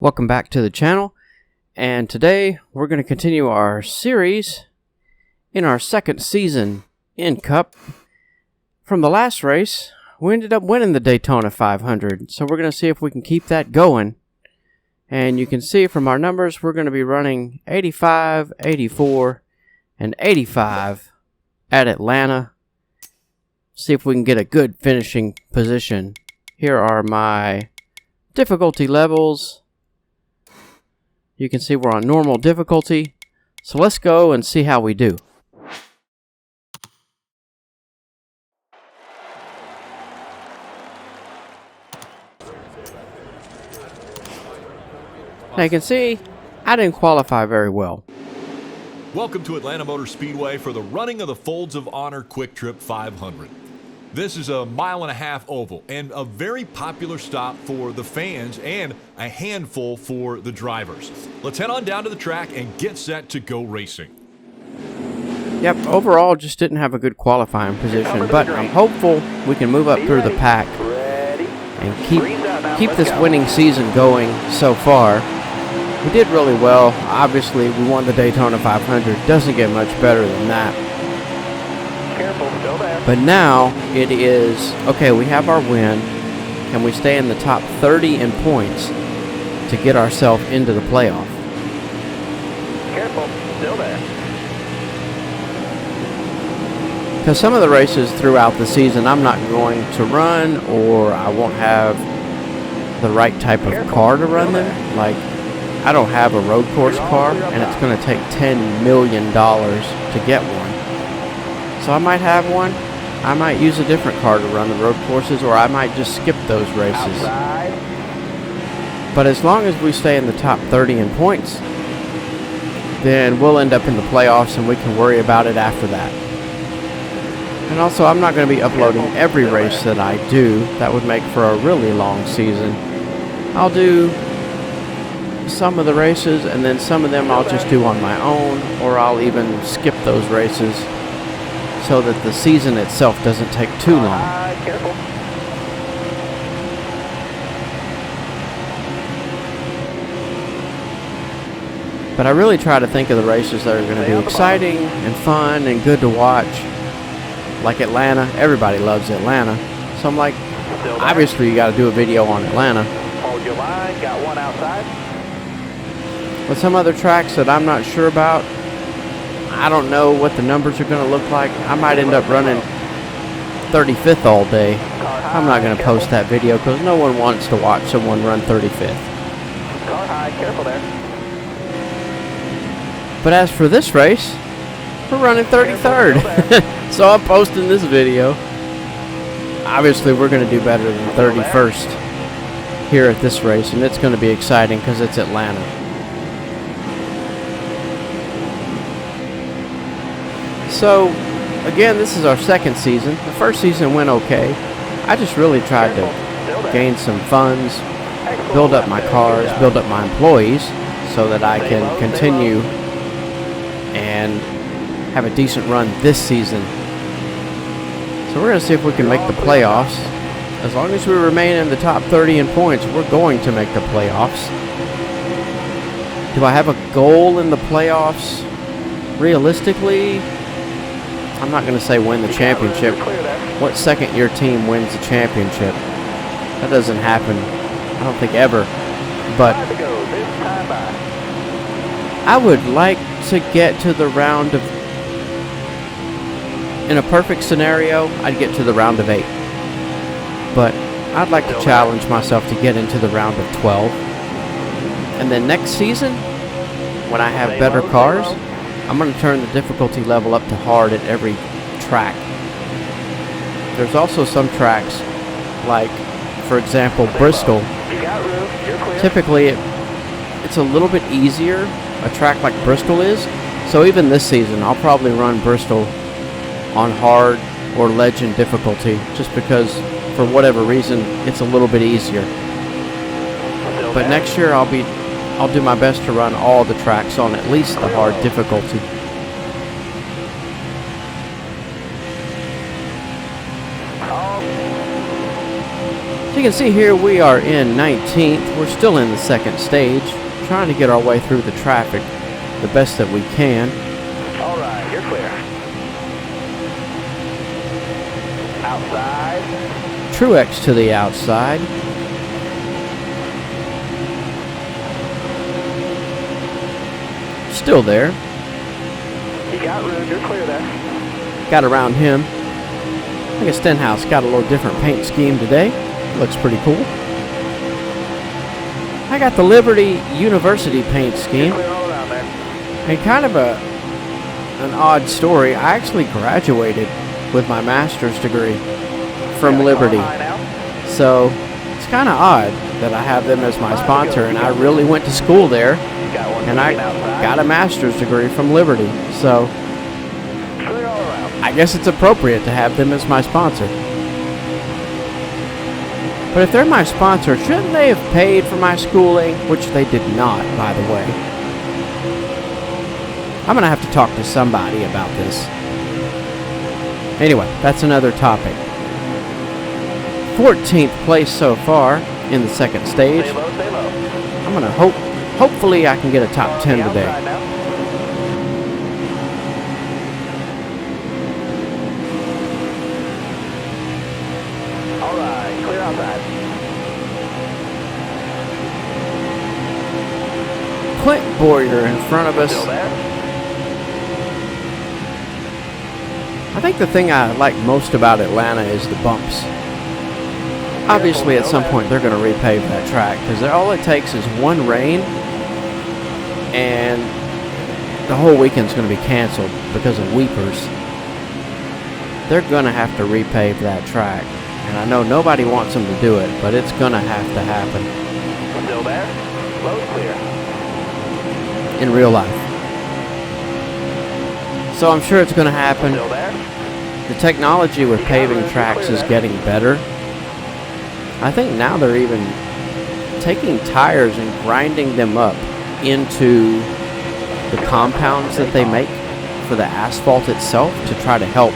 Welcome back to the channel, and today we're going to continue our series in our second season in Cup. From the last race, we ended up winning the Daytona 500, so we're going to see if we can keep that going. And you can see from our numbers, we're going to be running 85, 84, and 85 at Atlanta. See if we can get a good finishing position. Here are my difficulty levels. You can see we're on normal difficulty. So let's go and see how we do. Now you can see I didn't qualify very well. Welcome to Atlanta Motor Speedway for the running of the Folds of Honor Quick Trip 500. This is a 1.5 mile oval and a very popular stop for the fans and a handful for the drivers. Let's head on down to the track and get set to go racing. Yep, overall just didn't have a good qualifying position, but I'm hopeful we can move up through the pack and keep this winning season going so far. We did really well. Obviously, we won the Daytona 500. Doesn't get much better than that. But now it is, okay, we have our win. Can we stay in the top 30 in points to get ourselves into the playoff? Careful, still there. Because some of the races throughout the season I'm not going to run, or I won't have the right type of car to run them. Like, I don't have a road course car, and it's going to take $10 million to get one. So I might have one. I might use a different car to run the road courses, or I might just skip those races. But as long as we stay in the top 30 in points, then we'll end up in the playoffs and we can worry about it after that. And also, I'm not going to be uploading every race that I do. That would make for a really long season. I'll do some of the races, and then some of them I'll just do on my own, or I'll even skip those races so that the season itself doesn't take too long. Careful. But I really try to think of the races that are going to be exciting and fun and good to watch. Like Atlanta. Everybody loves Atlanta. So I'm like, obviously you got to do a video on Atlanta. Hold your line, got one outside. But some other tracks that I'm not sure about, I don't know what the numbers are going to look like. I might end up running 35th all day. I'm not going to post that video because no one wants to watch someone run 35th. Car high, careful there. But as for this race, we're running 33rd. So I'm posting this video. Obviously, we're going to do better than 31st here at this race, and it's going to be exciting because it's Atlanta. So, again, this is our second season. The first season went okay. I just really tried to gain some funds, build up my cars, build up my employees, so that I can continue and have a decent run this season. So we're going to see if we can make the playoffs. As long as we remain in the top 30 in points, we're going to make the playoffs. Do I have a goal in the playoffs? Realistically, I'm not going to say win the championship. What second-year team wins the championship? That doesn't happen, I don't think, ever. But I would like to get to the round of... In a perfect scenario, I'd get to the round of 8. But I'd like to challenge myself to get into the round of 12. And then next season, when I have better cars, I'm going to turn the difficulty level up to hard at every track. There's also some tracks, like, for example, Bristol. Typically, it's a little bit easier, a track like Bristol is. So even this season, I'll probably run Bristol on hard or legend difficulty, just because, for whatever reason, it's a little bit easier. But next year, I'll do my best to run all the tracks on at least the hard difficulty. You can see here we are in 19th. We're still in the second stage, trying to get our way through the traffic the best that we can. All right, you're clear. Outside. Truex to the outside. Still there. You got room, you're clear there. Got around him. I think Stenhouse got a little different paint scheme today. Looks pretty cool. I got the Liberty University paint scheme. You're clear all around there. And kind of an odd story. I actually graduated with my master's degree from Got a Liberty. car high now. So it's kind of odd that I have them as my sponsor, and I really went to school there, Got one and I peeking outside. got a master's degree from Liberty. So Clear all around. I guess it's appropriate to have them as my sponsor. But if they're my sponsor, shouldn't they have paid for my schooling? Which they did not, by the way. I'm going to have to talk to somebody about this. Anyway, that's another topic. 14th place so far in the second stage. Stay low, stay low. I'm going to hopefully I can get a top Car on 10 the today. outside now. All right, clear outside. Clint Boyer in front of us. Still there. I think the thing I like most about Atlanta is the bumps. Obviously, at some point, they're going to repave that track because all it takes is one rain and the whole weekend's going to be canceled because of weepers. They're going to have to repave that track. And I know nobody wants them to do it, but it's going to have to happen Still there. Low clear. in real life. So I'm sure it's going to happen. Still there. The technology with paving tracks is getting better. I think now they're even taking tires and grinding them up into the compounds that they make for the asphalt itself to try to help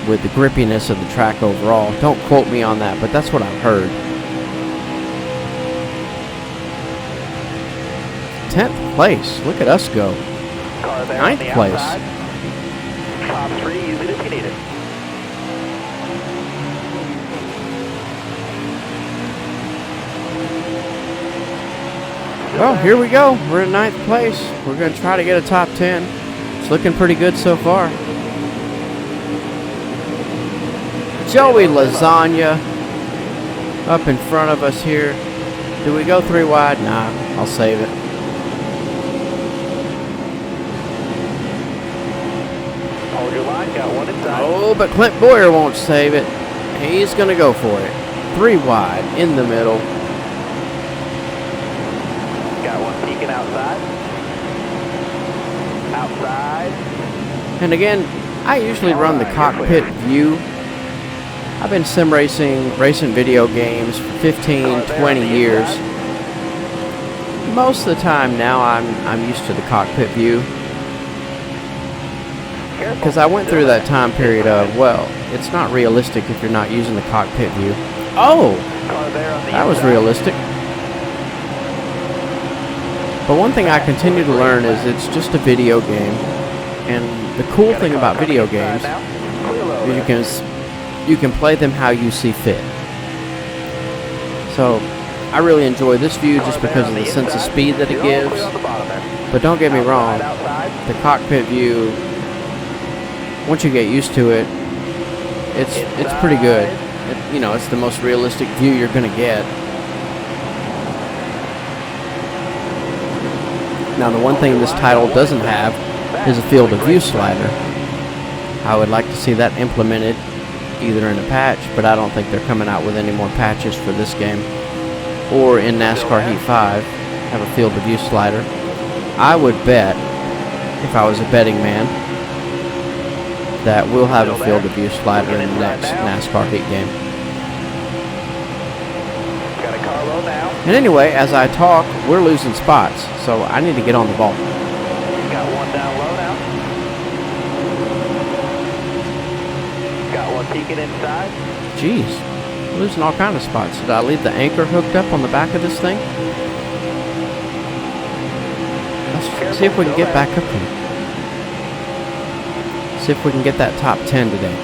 with the grippiness of the track overall. Don't quote me on that, but that's what I've heard. 10th place. Look at us go. Car there on 9th the place. outside. Top 3, use it if you need it. Well, here we go. We're in 9th place. We're going to try to get a top 10. It's looking pretty good so far. Joey Lasagna up in front of us here. Do we go 3 wide? Nah, I'll save it. Hold your line, got one inside. Oh, but Clint Boyer won't save it. He's going to go for it. 3 wide in the middle. Got one peeking outside. Outside. And again, I usually run the cockpit view. I've been sim racing video games for 15, 20 years. Most of the time now I'm used to the cockpit view. Because I went through that time period of, well, it's not realistic if you're not using the cockpit view. Oh, Car there on the that was inside. realistic. But one thing I continue to learn is it's just a video game. And the cool thing about video games is you can play them how you see fit. So I really enjoy this view just because of the sense of speed that it gives. But don't get me wrong, the cockpit view, once you get used to it, it's pretty good. You know, it's the most realistic view you're going to get. Now, the one thing this title doesn't have is a field of view slider. I would like to see that implemented either in a patch, but I don't think they're coming out with any more patches for this game. Or in NASCAR Heat 5, have a field of view slider. I would bet, if I was a betting man, that we'll have a field of view slider in the next NASCAR Heat game. Got a car low now. And anyway, as I talk, we're losing spots, so I need to get on the ball. Got one down low now. Got one peeking inside. Jeez. Losing all kind of spots. Did I leave the anchor hooked up on the back of this thing? Let's see if we can get back up here. See if we can get that top 10 today.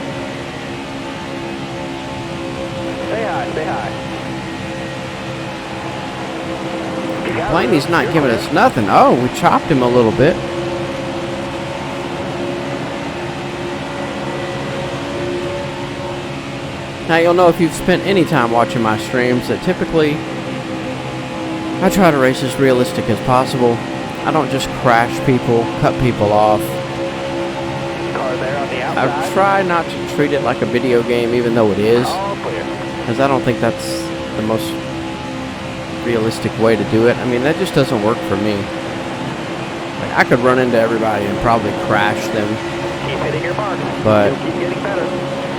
Say hi, say hi. Blaney's not giving us nothing. Oh, we chopped him a little bit. Now you'll know if you've spent any time watching my streams that typically I try to race as realistic as possible. I don't just crash people, cut people off. Car there on the outside. I try not to treat it like a video game, even though it is, All clear. because I don't think that's the most realistic way to do it. I mean, that just doesn't work for me. Like, I could run into everybody and probably crash them, Keep hitting your mark. but You'll keep getting better.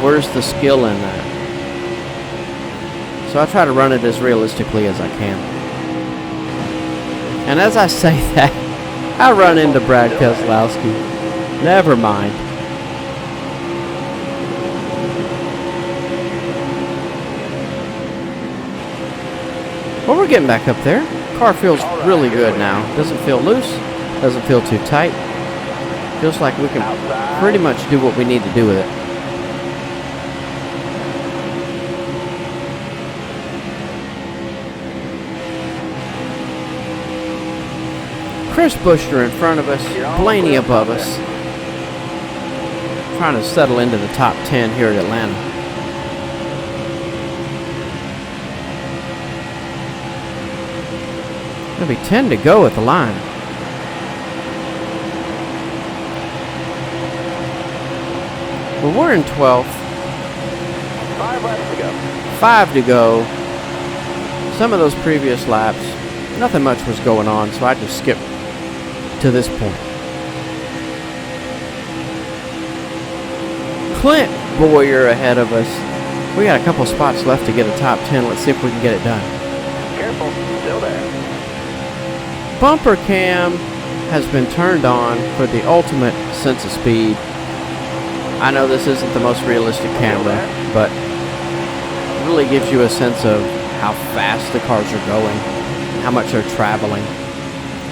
where's the skill in that? So I try to run it as realistically as I can. And as I say that, I run into Brad Keselowski. Never mind. Well, we're getting back up there. Car feels really good now. Doesn't feel loose. Doesn't feel too tight. Feels like we can pretty much do what we need to do with it. Chris Bushner in front of us, Blaney above us. Trying to settle into the top 10 here at Atlanta. There'll be 10 to go at the line. Well, we're in 12th. 5 laps to go. 5 to go. Some of those previous laps, nothing much was going on, so I just skipped to this point. Clint Boyer ahead of us. We got a couple spots left to get a top 10. Let's see if we can get it done. Careful, still there. Bumper cam has been turned on for the ultimate sense of speed. I know this isn't the most realistic camera, but it really gives you a sense of how fast the cars are going, how much they're traveling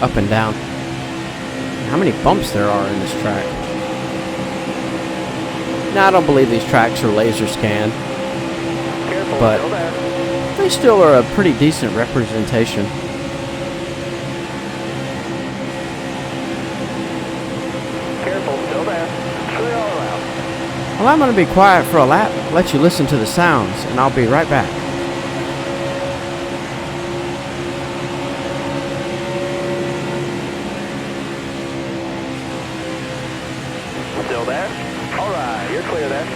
up and down, and how many bumps there are in this track. Now, I don't believe these tracks are laser scanned, Careful, but still there. they still are a pretty decent representation. Careful, still there. Clear all around. Well, I'm going to be quiet for a lap, let you listen to the sounds, and I'll be right back. Still there? All right, you're clear there.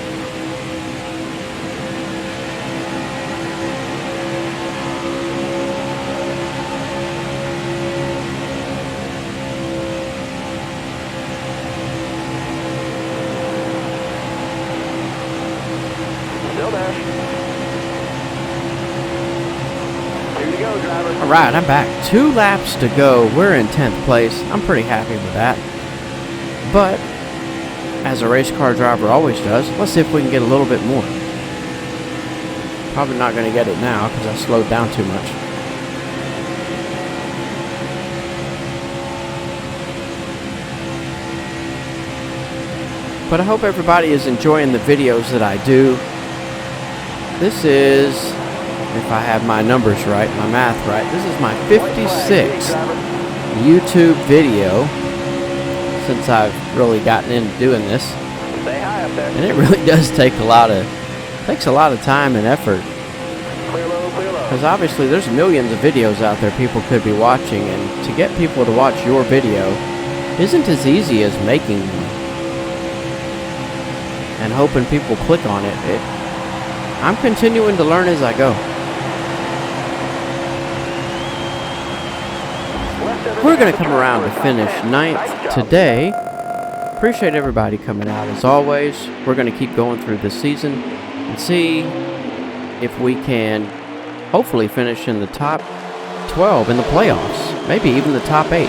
Still there. 2 to go, driver. All right, I'm back. 2 laps to go. We're in 10th place. I'm pretty happy with that. But as a race car driver always does, let's see if we can get a little bit more. Probably not going to get it now because I slowed down too much. But I hope everybody is enjoying the videos that I do. This is, if I have my numbers right, my math right, this is my 56th YouTube video since I've really gotten into doing this. Stay high up there. And it really does take takes a lot of time and effort. Clear low, clear low. Because obviously there's millions of videos out there people could be watching, and to get people to watch your video isn't as easy as making one and hoping people click on it. I'm continuing to learn as I go. We're going to come around to finish 9th today. Appreciate everybody coming out as always. We're going to keep going through this season and see if we can hopefully finish in the top 12 in the playoffs. Maybe even the top 8.